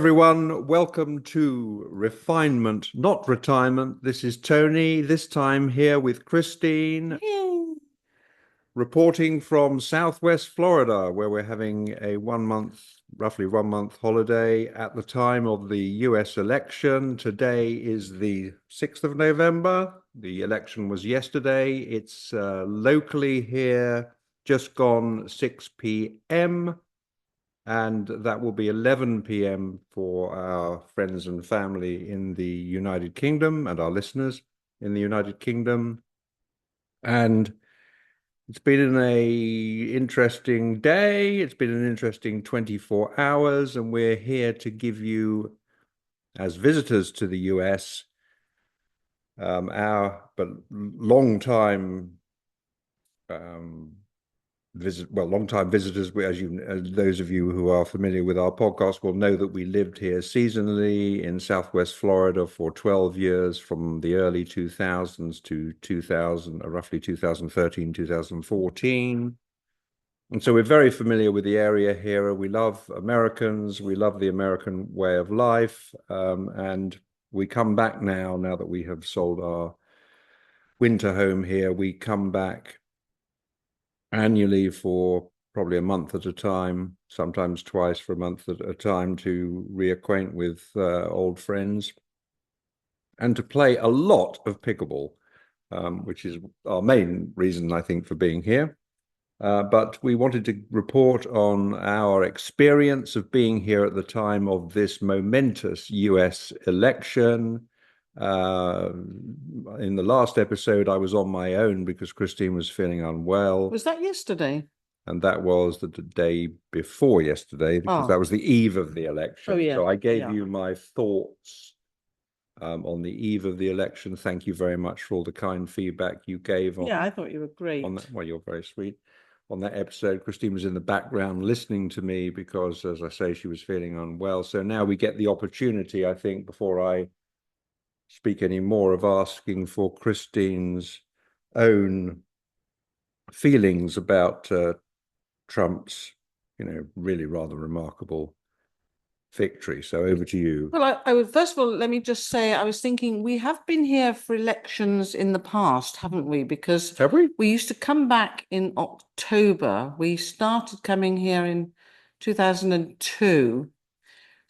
Everyone, welcome to Refinement, not Retirement. This is Tony, this time here with Christine, Yay. reporting from Southwest Florida, where we're having a roughly 1 month holiday at the time of the US election. Today is the 6th of November. The election was yesterday. It's locally here, just gone 6 p.m. And that will be 11 p.m. for our friends and family in the United Kingdom and our listeners in the United Kingdom. And it's been an interesting day. It's been an interesting 24 hours, and we're here to give you, as visitors to the US, our long time long-time visitors, as those of you who are familiar with our podcast will know that we lived here seasonally in Southwest Florida for 12 years, from the early 2000s to roughly 2013, 2014. And so we're very familiar with the area here. We love Americans. We love the American way of life. And we come back now that we have sold our winter home here. We come back annually for probably a month at a time, sometimes twice for a month at a time, to reacquaint with old friends and to play a lot of pickleball, which is our main reason, I think, for being here. But we wanted to report on our experience of being here at the time of this momentous US election. In the last episode, I was on my own because Christine was feeling unwell. Was that yesterday? And that was the day before yesterday, because that was the eve of the election. Oh, yeah. So I gave you my thoughts on the eve of the election. Thank you very much for all the kind feedback you gave. Yeah, I thought you were great. Well, you're very sweet. On that episode, Christine was in the background listening to me because, as I say, she was feeling unwell. So now we get the opportunity, I think, before I speak any more, of asking for Christine's own feelings about Trump's, really rather remarkable victory. So over to you. Well, I would, first of all, let me just say, I was thinking we have been here for elections in the past, haven't we? Because Have we? We used to come back in October. We started coming here in 2002.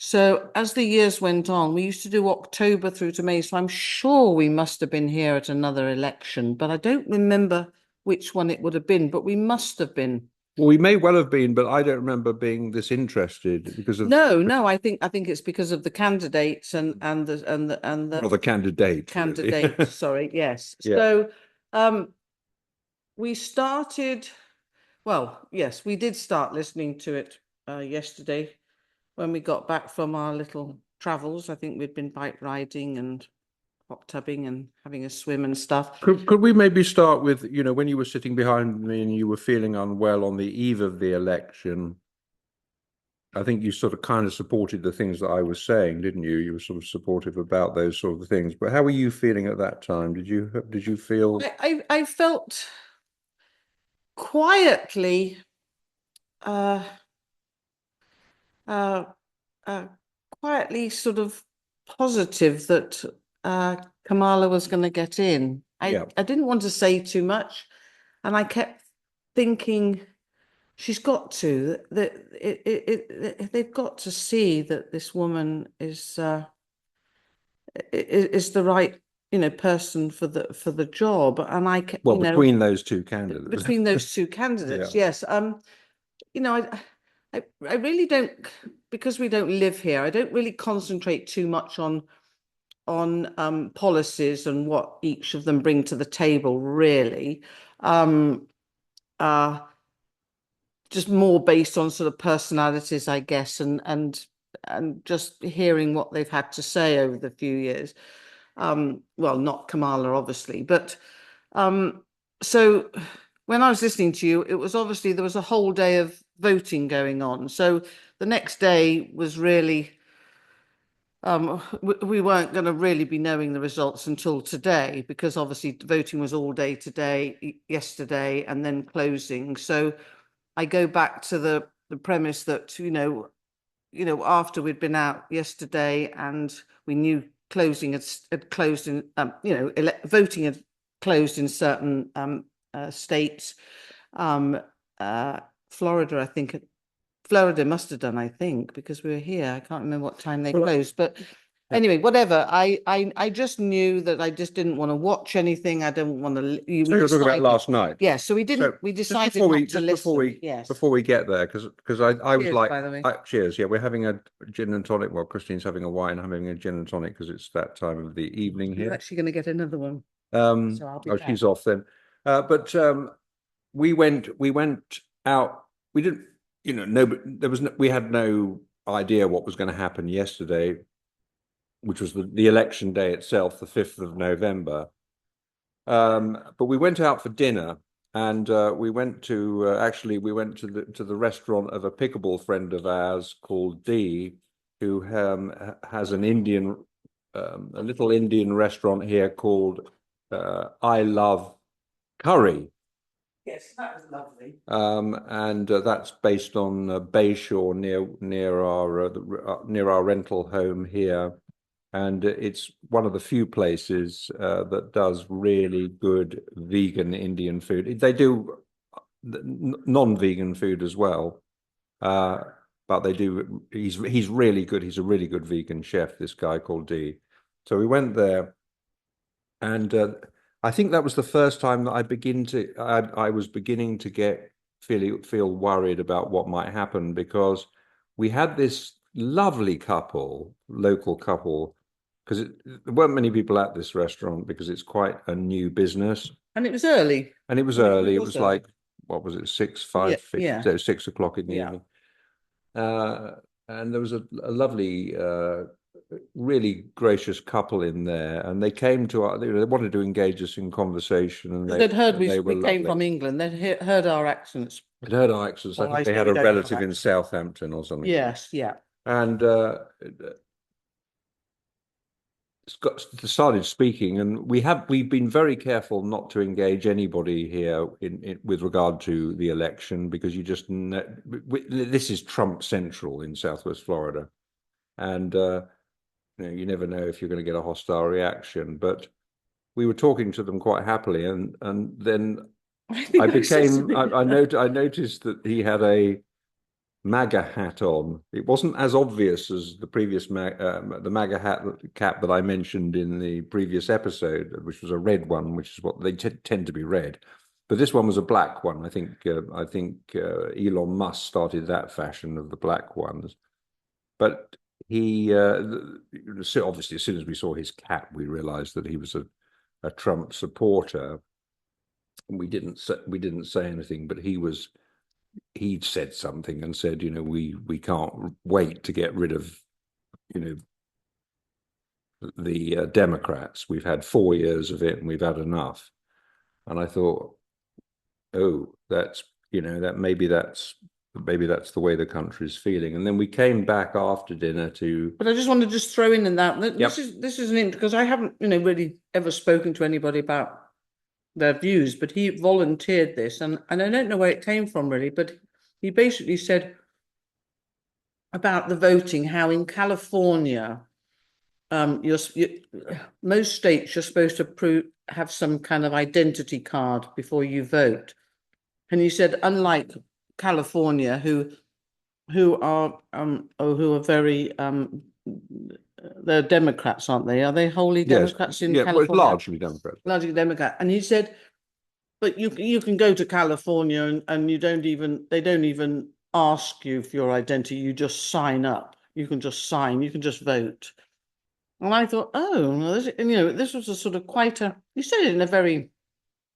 So as the years went on, we used to do October through to May. So I'm sure we must have been here at another election, but I don't remember which one it would have been, but we must have been. Well, we may well have been, but I don't remember being this interested because of No. I think it's because of the candidates and the candidate. Sorry, yes. Yeah. So, we started. Well, yes, we did start listening to it yesterday when we got back from our little travels. I think we'd been bike riding and hot tubbing and having a swim and stuff. Could we maybe start with, when you were sitting behind me and you were feeling unwell on the eve of the election? I think you sort of kind of supported the things that I was saying, didn't you? You were sort of supportive about those sort of things. But how were you feeling at that time? Did you feel? I felt quietly uh, uh, quietly sort of positive that Kamala was going to get in. I didn't want to say too much, and I kept thinking she's got to, that they've got to see that this woman is the right person for the job. And I kept, between those two candidates. Yes. I really don't, because we don't live here, I don't really concentrate too much on policies and what each of them bring to the table, really. Just more based on sort of personalities, I guess, and just hearing what they've had to say over the few years. Well, not Kamala, obviously, but so when I was listening to you, it was obviously there was a whole day of voting going on. So the next day was really, we weren't going to really be knowing the results until today, because obviously voting was all day today, yesterday, and then closing. So I go back to the premise that, you know, after we'd been out yesterday and we knew closing had closed in, you know, voting had closed in certain states. Florida, I think, Florida must have done, I think, because we were here. I can't remember what time they closed, but anyway, whatever. I just knew that I just didn't want to watch anything. I didn't want to. So you're talking about last night. Yeah, so we didn't. So We just decided before we not to listen. Yes. before we get there, because I was Cheers, like, by the way. cheers. Yeah, we're having a gin and tonic. Well, Christine's having a wine. I'm having a gin and tonic because it's that time of the evening You're here. actually going to get another one. So I'll be back. she's off then. But we went out. We didn't, you know, no, there was no, we had no idea what was going to happen yesterday, which was the election day itself, the 5th of November. But we went out for dinner, and we went to the restaurant of a pickleball friend of ours called Dee, who has an a little Indian restaurant here called I Love Curry. Yes, that was lovely. And that's based on Bayshore near our rental home here. And it's one of the few places that does really good vegan Indian food. They do non-vegan food as well, but they do. He's really good. He's a really good vegan chef, this guy called D. So we went there, and I think that was the first time that I was beginning to feel worried about what might happen, because we had this lovely local couple, because there weren't many people at this restaurant because it's quite a new business. And it was early. And it was early. It was like, what was it, 6 o'clock in the evening. And there was a lovely, really gracious couple in there, and they came to they wanted to engage us in conversation, and they'd heard we were came from England. They'd heard our accents. They'd heard our accents. I think they had a relative in Southampton or something. Yes, yeah. And started speaking, and we've been very careful not to engage anybody here with regard to the election, because you just know, this is Trump central in Southwest Florida, and you never know if you're going to get a hostile reaction. But we were talking to them quite happily, and then I noticed that he had a MAGA hat on. It wasn't as obvious as the previous the MAGA cap that I mentioned in the previous episode, which was a red one, which is what they tend to be red. But this one was a black one. I think Elon Musk started that fashion of the black ones. But he obviously, as soon as we saw his cap, we realized that he was a Trump supporter. And we didn't say anything, but he'd said something and said, we can't wait to get rid of, the Democrats. We've had 4 years of it and we've had enough. And I thought, oh, that's, that maybe that's the way the country's feeling. And then we came back after dinner to. But I just want to just throw in that this is an because I haven't, really ever spoken to anybody about their views, but he volunteered this, and I don't know where it came from really, but he basically said about the voting, how in California, most states you're supposed to have some kind of identity card before you vote, and he said unlike California, who are very they're Democrats, aren't they? Are they wholly Democrats in California? Well, largely Democrat. Largely Democrat. And he said, but you can go to California and they don't even ask you for your identity. You just sign up. You can just sign. You can just vote. And I thought, this was a sort of he said it in a very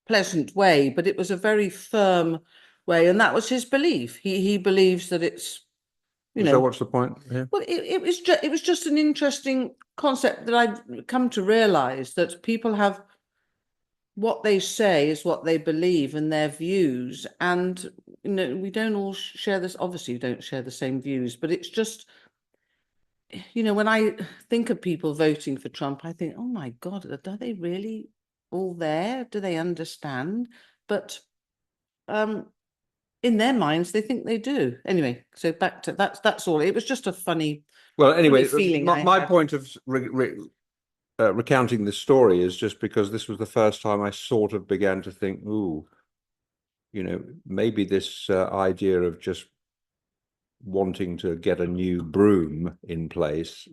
pleasant way, but it was a very firm way, and that was his belief. He believes that it's. So what's the point? Yeah. Well, it was just an interesting concept that I've come to realize, that people have what they say is what they believe and their views, and we don't all share this. Obviously, we don't share the same views, but it's just when I think of people voting for Trump, I think, oh my God, are they really all there? Do they understand? But in their minds, they think they do. Anyway, so back to that's all. It was just a funny, Well, anyway, feeling I my had. point of recounting this story is just because this was the first time I sort of began to think, ooh, maybe this idea of just wanting to get a new broom in place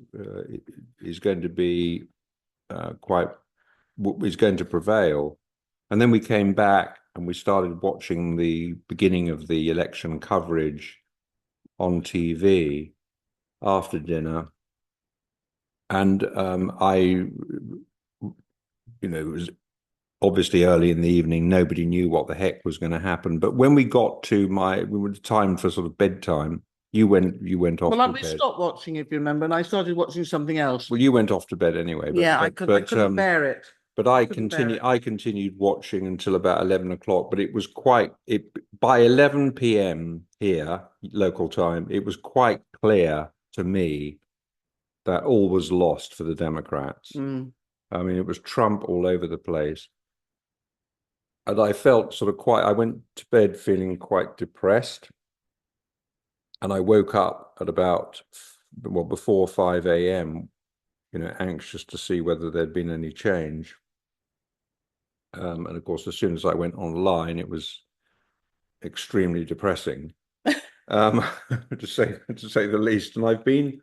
is going to be is going to prevail. And then we came back and we started watching the beginning of the election coverage on TV after dinner. And it was obviously early in the evening. Nobody knew what the heck was going to happen. But when we got to we were time for sort of bedtime. You went off Well, to we bed. stopped watching, if you remember, and I started watching something else. Well, you went off to bed anyway. Yeah, I couldn't bear it. But I continued watching until about 11 o'clock. But it was by 11 p.m. here, local time, it was quite clear to me that all was lost for the Democrats. I mean, it was Trump all over the place. And I felt I went to bed feeling quite depressed. And I woke up at about, before 5 a.m., anxious to see whether there'd been any change. And of course, as soon as I went online, it was extremely depressing, to say the least. And I've been,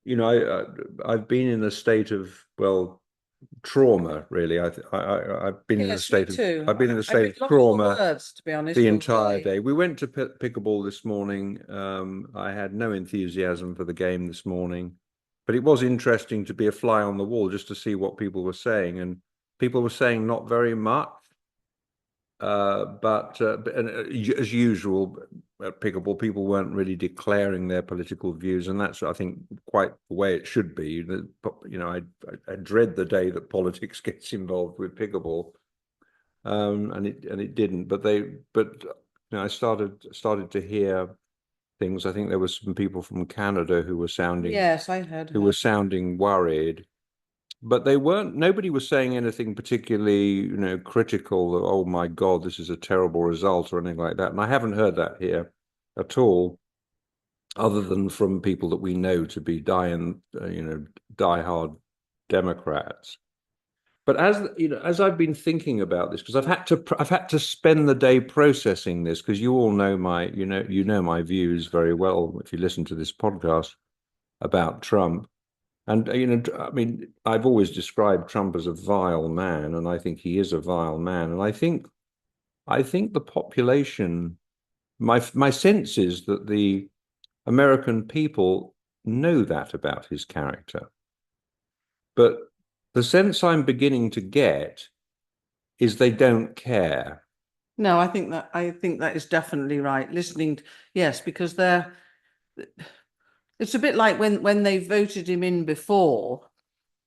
I've been in a state of, trauma, really. I've been in a state of I've been in a state of trauma words, to be honest, the entire day. We went to pickleball this morning. I had no enthusiasm for the game this morning, but it was interesting to be a fly on the wall just to see what people were saying, and people were saying not very much. But as usual at pickleball, people weren't really declaring their political views, and that's, I think, quite the way it should be. I dread the day that politics gets involved with pickleball, and it didn't. But I started to hear things. I think there were some people from Canada who were sounding, yes, I heard, who were sounding worried. But nobody was saying anything particularly, critical, that, oh my God, this is a terrible result or anything like that. And I haven't heard that here at all, other than from people that we know to be diehard Democrats. But as I've been thinking about this, because I've had to spend the day processing this, because you all know my views very well if you listen to this podcast about Trump. And, I mean, I've always described Trump as a vile man, and I think he is a vile man. And I think the population, my sense is that the American people know that about his character. But the sense I'm beginning to get is they don't care. No, I think that is definitely right. Yes, because it's a bit like when they voted him in before,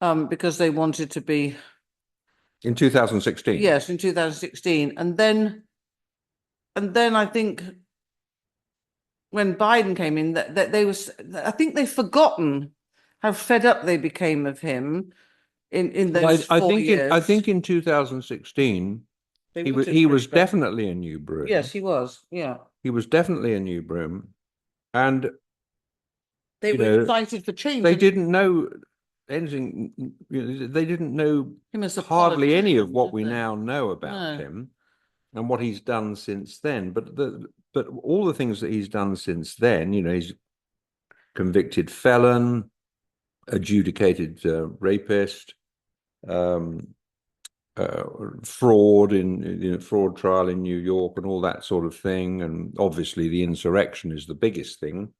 because they wanted to be in 2016. Yes, in 2016, and then I think when Biden came in, I think they've forgotten how fed up they became of him in those 4 years. I think in 2016 he was definitely a new broom. Yes, he was. Yeah, he was definitely a new broom, and they were excited for change. They didn't know anything. They didn't know hardly any of what we now know about him and what he's done since then. But all the things that he's done since then, he's convicted felon, adjudicated rapist, fraud fraud trial in New York, and all that sort of thing. And obviously, the insurrection is the biggest thing.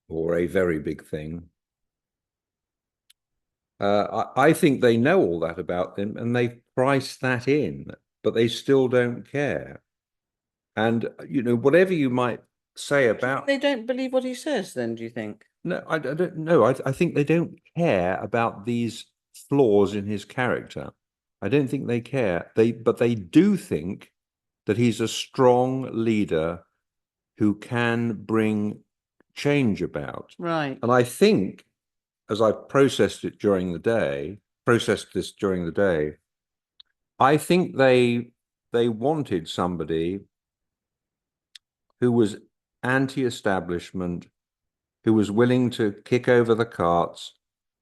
Or a very big thing. I think they know all that about him, and they price that in, but they still don't care. And whatever you might say about, they don't believe what he says. Then, do you think? No, I don't know. I think they don't care about these flaws in his character. I don't think they care. But they do think that he's a strong leader who can bring change about. Right. And I think, as I processed this during the day, I think they they wanted somebody who was anti-establishment, who was willing to kick over the carts,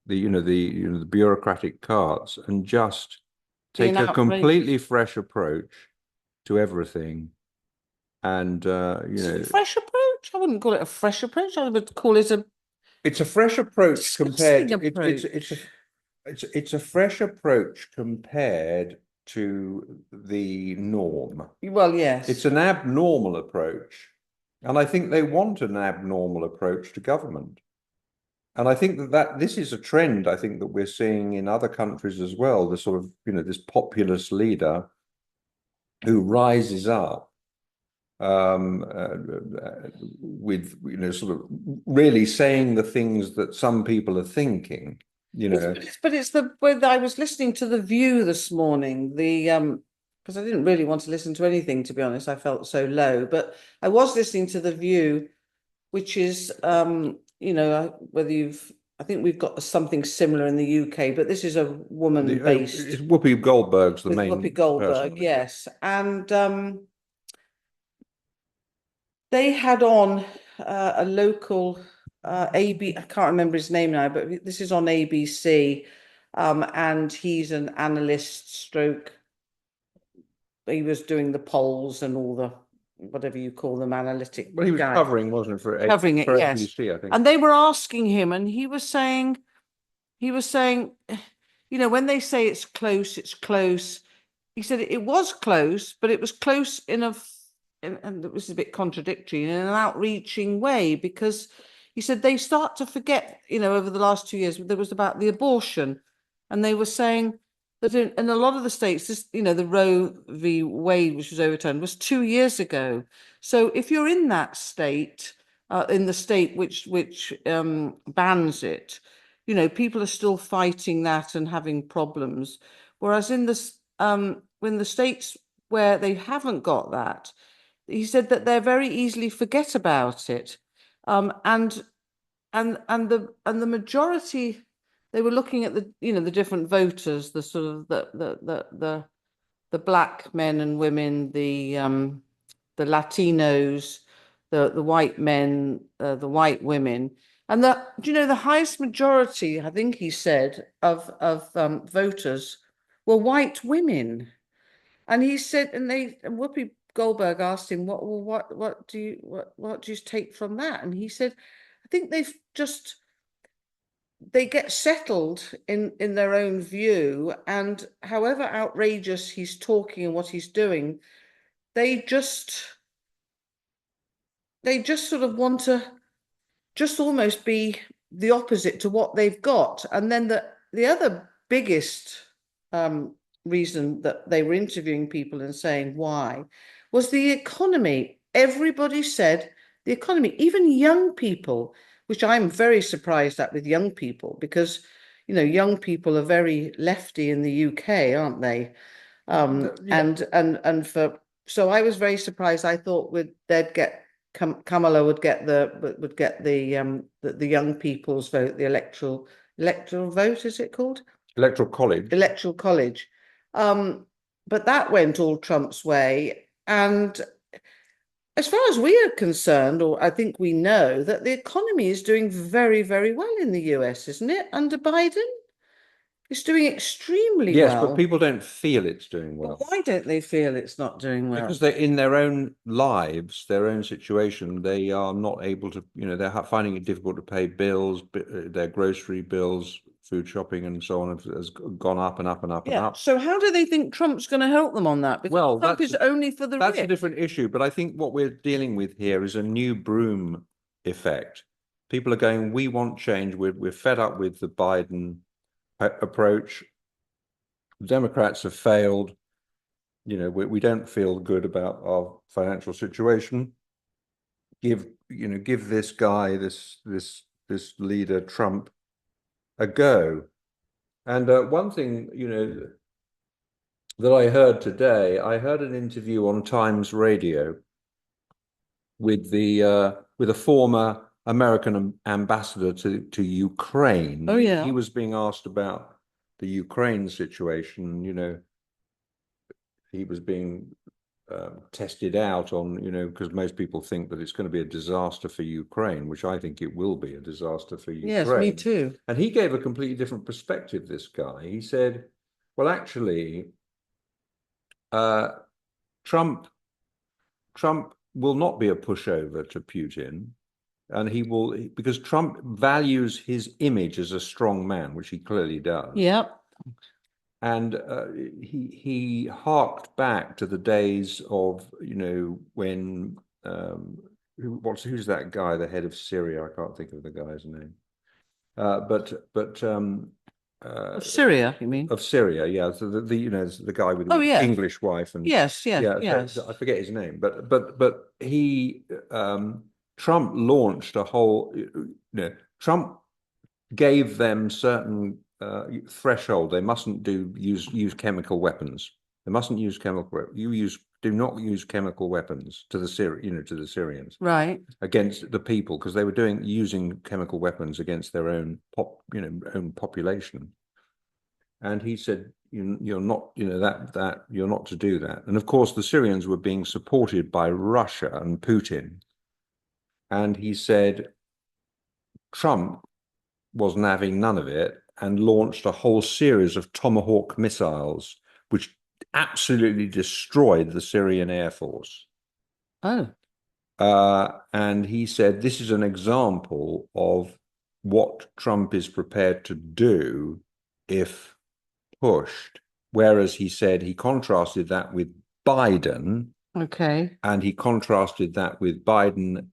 the bureaucratic carts, and just take Being a completely outrageous. fresh approach to everything. And Is it a fresh approach? I wouldn't call it a fresh approach. I would call it a it's a fresh approach compared disgusting to approach. it's a fresh approach compared to the norm. Well, It's yes. an abnormal approach. And I think they want an abnormal approach to government. And I think that this is a trend, I think, that we're seeing in other countries as well, the sort of, this populist leader who rises up with, sort of really saying the things that some people are thinking, But it's the when I was listening to The View this morning, because I didn't really want to listen to anything, to be honest. I felt so low, but I was listening to The View, which is whether I think we've got something similar in the UK, but this is a woman based Whoopi Goldberg's the with main Whoopi Goldberg, person. yes. And they had on a local I can't remember his name now, but this is on ABC. And he's an analyst stroke. He was doing the polls and all the whatever you call them, analytic Well, he was guy. covering, wasn't it, Covering it, for yes. FBC, I think. And they were asking him, and he was saying, when they say it's close, it's close. He said it was close, but it was close and it was a bit contradictory, in an outreaching way, because he said they start to forget, over the last 2 years, there was about the abortion, and they were saying that in a lot of the states, the Roe v. Wade, which was overturned, was 2 years ago. So if you're in that state, in the state which bans it, people are still fighting that and having problems. Whereas in the states where they haven't got that, he said that they're very easily forget about it. And the majority, they were looking at the different voters, the sort of the black men and women, the Latinos, the white men, the white women. And the highest majority, I think he said, of voters were white women. And he said, and Whoopi Goldberg asked him, what do you take from that? And he said, I think they get settled in their own view, and however outrageous he's talking and what he's doing, they just sort of want to just almost be the opposite to what they've got. And then the other biggest reason that they were interviewing people and saying why was the economy. Everybody said the economy, even young people, which I'm very surprised at with young people, because young people are very lefty in the UK, aren't they? Yeah. So I was very surprised. I thought they'd get Kamala would get the young people's vote, the electoral vote, is it called? Electoral College. Electoral college. But that went all Trump's way. And as far as we are concerned, or I think we know, that the economy is doing very, very well in the US, isn't it? Under Biden, it's doing extremely Yes, but well. people don't feel it's doing well. But why don't they feel it's not doing well? Because they're in their own lives, their own situation, they are not able to, they're finding it difficult to pay bills, their grocery bills, food shopping and so on has gone up and up and up and up. So how do they think Trump's going to help them on that? Because Trump is only for the That's rich. a different issue. But I think what we're dealing with here is a new broom effect. People are going, we want change. We're fed up with the Biden approach. The Democrats have failed. We don't feel good about our financial situation. Give this guy, this leader, Trump, a go. And one thing, that I heard today, I heard an interview on Times Radio with a former American ambassador to Ukraine. Oh, yeah. He was being asked about the Ukraine situation, he was being tested out on, because most people think that it's going to be a disaster for Ukraine, which I think it will be a disaster for Ukraine. Yes, me too. And he gave a completely different perspective, this guy. He said, well, actually, Trump will not be a pushover to Putin. And he will, because Trump values his image as a strong man, which he clearly does. Yep. And he harked back to the days of, when who's that guy, the head of Syria? I can't think of the guy's name. Of Syria, you mean? Of Syria, yeah. So the guy with Oh, the yeah. English wife, and Yes, yes, yeah, yes. I forget his name, but he Trump launched a whole, Trump gave them certain threshold. They mustn't use chemical weapons. They mustn't use chemical. Do not use chemical weapons to the Syrians. Right. Against the people, because they were using chemical weapons against their own own population. And he said, you're not, that you're not to do that. And of course, the Syrians were being supported by Russia and Putin. And he said, Trump wasn't having none of it and launched a whole series of Tomahawk missiles, which absolutely destroyed the Syrian Air Force. Oh. And he said, this is an example of what Trump is prepared to do if pushed. Whereas he said he contrasted that with Biden. Okay. And he contrasted that with Biden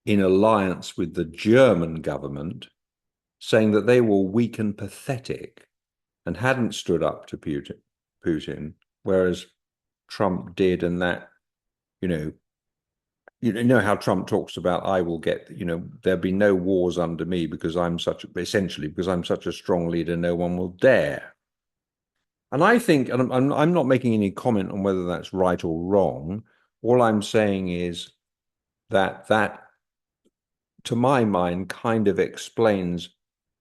in alliance with the German government, saying that they were weak and pathetic and hadn't stood up to Putin, whereas Trump did. And that, you know how Trump talks about, I will get, there'll be no wars under me because I'm such a strong leader, no one will dare. And I think, and I'm not making any comment on whether that's right or wrong. All I'm saying is that to my mind, kind of explains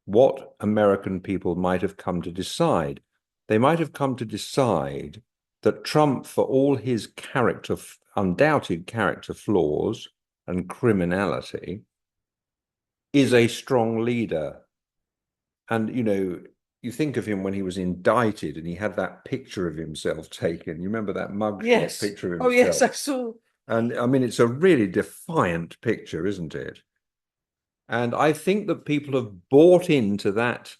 what American people might have come to decide. They might have come to decide that Trump, for all his undoubted character flaws and criminality, is a strong leader. And, you think of him when he was indicted and he had that picture of himself taken. You remember that mugshot picture of himself? Oh, yes, I saw. And I mean, it's a really defiant picture, isn't it? And I think that people have bought into that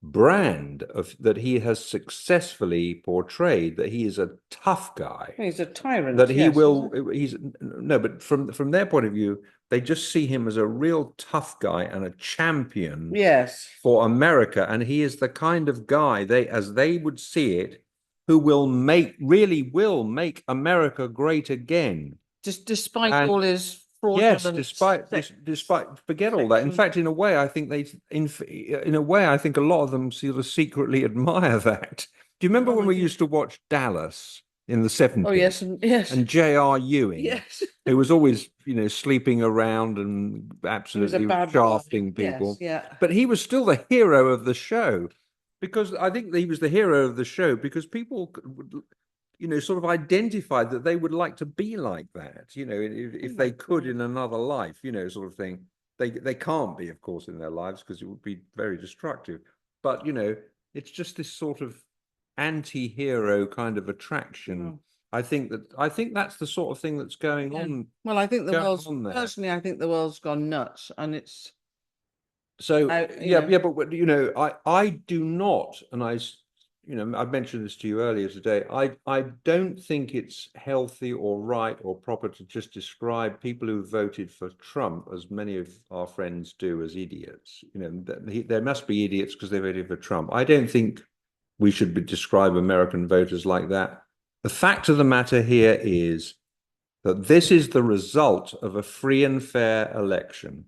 brand of that he has successfully portrayed, that he is a tough guy. He's a tyrant. That he will, but from their point of view, they just see him as a real tough guy and a champion. Yes. For America. And he is the kind of guy, as they would see it, who really will make America great again. Just despite all his fraud. Yes, despite forget all that. In fact, in a way, I think a lot of them sort of secretly admire that. Do you remember when we used to watch Dallas in the 70s? Oh, yes, yes. And J.R. Ewing, yes, who was always, sleeping around and absolutely shafting people. Yes, yeah. But he was still the hero of the show, because I think he was the hero of the show because people sort of identified that they would like to be like that, if they could in another life, sort of thing. They can't be, of course, in their lives because it would be very destructive. But, it's just this sort of anti-hero kind of attraction. I think that's the sort of thing that's going on. Well, I think personally, I think the world's gone nuts, and it's so but I do not, and I mentioned this to you earlier today. I don't think it's healthy or right or proper to just describe people who voted for Trump, as many of our friends do, as idiots. There must be idiots because they voted for Trump. I don't think we should describe American voters like that. The fact of the matter here is that this is the result of a free and fair election.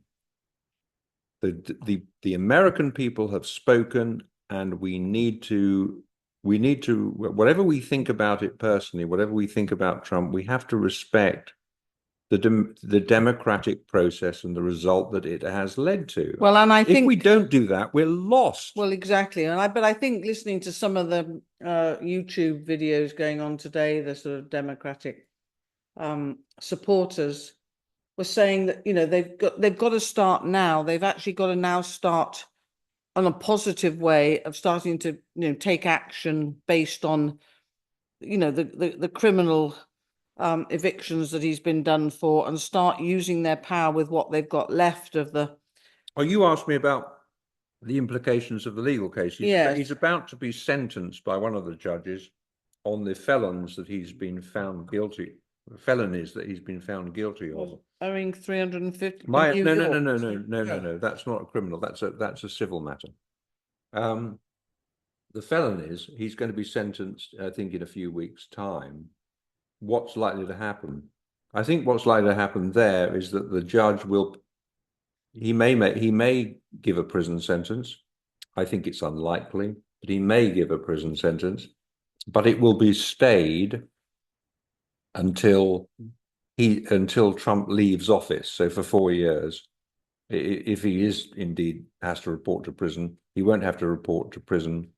The American people have spoken, and we need to, whatever we think about it personally, whatever we think about Trump, we have to respect the democratic process and the result that it has led to. Well, and I if think we don't do that, we're lost. Well, exactly. But I think listening to some of the YouTube videos going on today, the sort of Democratic supporters were saying that, they've got to start now. They've actually got to now start on a positive way of starting to, take action based on, the criminal evictions that he's been done for, and start using their power with what they've got left of the. Oh, you asked me about the implications of the legal case. Yes. He's about to be sentenced by one of the judges on the felons that he's been found guilty, felonies that he's been found guilty of. Owing 350. No. That's not a criminal. That's a civil matter. The felonies, he's going to be sentenced, I think, in a few weeks' time. What's likely to happen? I think what's likely to happen there is that the judge he may give a prison sentence. I think it's unlikely, but he may give a prison sentence, but it will be stayed until Trump leaves office. So for 4 years, if he is indeed has to report to prison, he won't have to report to prison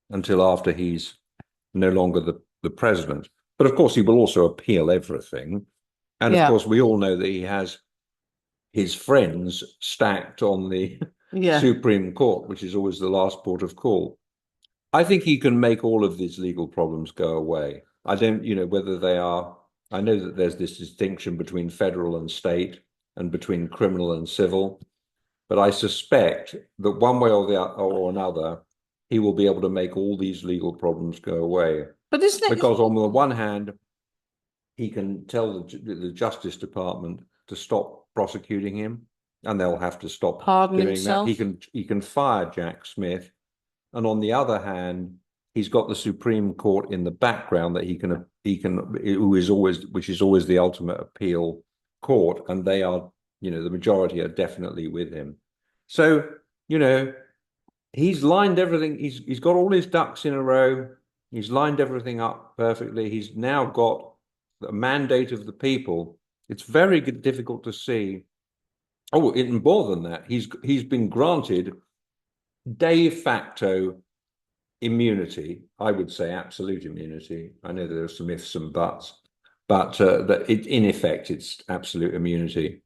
until after he's no longer the president. But of course, he will also appeal everything. And of course, we all know that he has his friends stacked on the Supreme Court, which is always the last port of call. I think he can make all of these legal problems go away. I don't, whether they are. I know that there's this distinction between federal and state and between criminal and civil, but I suspect that one way or another, he will be able to make all these legal problems go away. But isn't it? Because on the one hand, he can tell the Justice Department to stop prosecuting him, and they'll have to stop doing himself. that. He can fire Jack Smith, and on the other hand, he's got the Supreme Court in the background that which is always the ultimate appeal court, and they are, the majority are definitely with him. So, he's lined everything. He's got all his ducks in a row. He's lined everything up perfectly. He's now got a mandate of the people. It's very difficult to see. Oh, even more than that, he's been granted de facto immunity. I would say absolute immunity. I know there are some ifs and buts, but in effect, it's absolute immunity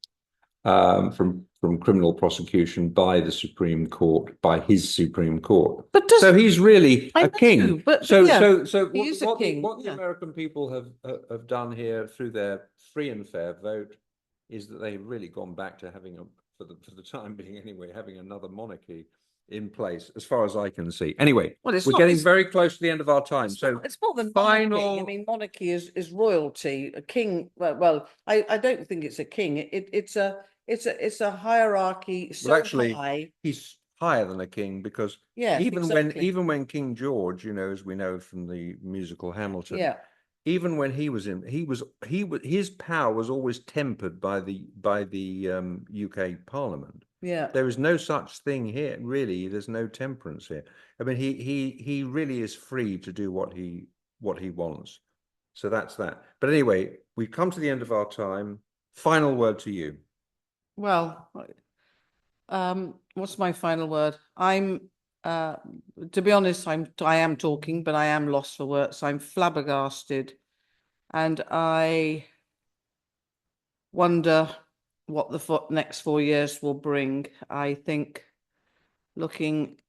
from criminal prosecution by the Supreme Court, by his Supreme Court. So he's really a king. What the American people have done here through their free and fair vote is that they've really gone back to having for the time being anyway, having another monarchy in place, as far as I can see. Anyway, we're getting very close to the end of our time. So it's more than monarchy. I mean, monarchy is royalty. A king. Well, I don't think it's a king. It's a hierarchy so actually, high. He's higher than a king, because even when King George, as we know from the musical Hamilton, even when his power was always tempered by the UK Parliament. There is no such thing here, really. There's no temperance here. I mean, he really is free to do what he wants. So that's that. But anyway, we've come to the end of our time. Final word to you. Well, what's my final word? To be honest, I am talking, but I am lost for words. I'm flabbergasted, and I wonder what the next 4 years will bring. I think, looking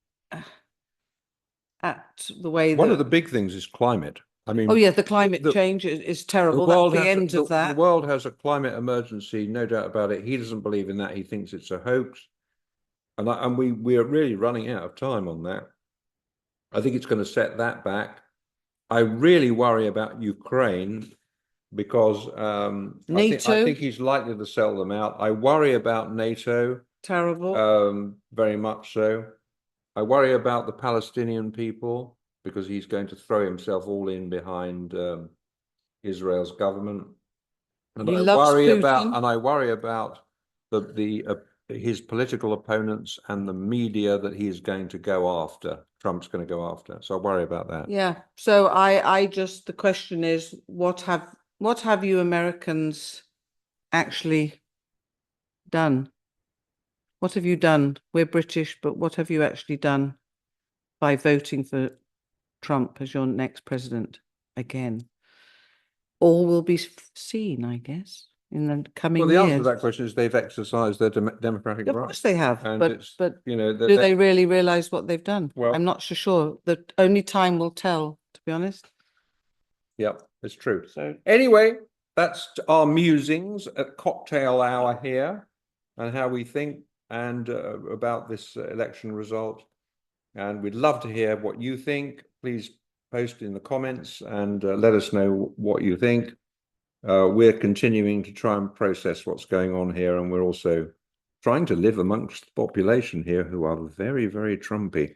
at the way one of the big things is climate. I mean, the climate change is terrible. That's the end of that. The world has a climate emergency, no doubt about it. He doesn't believe in that. He thinks it's a hoax. And we are really running out of time on that. I think it's going to set that back. I really worry about Ukraine, because NATO. I think he's likely to sell them out. I worry about NATO. Terrible. Very much so. I worry about the Palestinian people, because he's going to throw himself all in behind Israel's government. And I worry about his political opponents and the media that he is going to go after. Trump's going to go after. So I worry about that. Yeah. So the question is, what have you Americans actually done? What have you done? We're British, but what have you actually done by voting for Trump as your next president again? All will be seen, I guess, in the coming Well, the answer to years. that question is they've exercised their democratic Of right. course they have, And but it's, but you know, do they really realize what they've done? Well- I'm not so sure. The only time will tell, to be honest. Yep, it's true. So Anyway, that's our musings at cocktail hour here and how we think and about this election result. And we'd love to hear what you think. Please post in the comments and let us know what you think. We're continuing to try and process what's going on here, and we're also trying to live amongst the population here who are very, very Trumpy.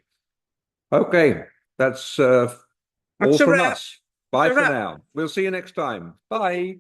Okay, that's all from us. Bye for now. We'll see you next time. Bye.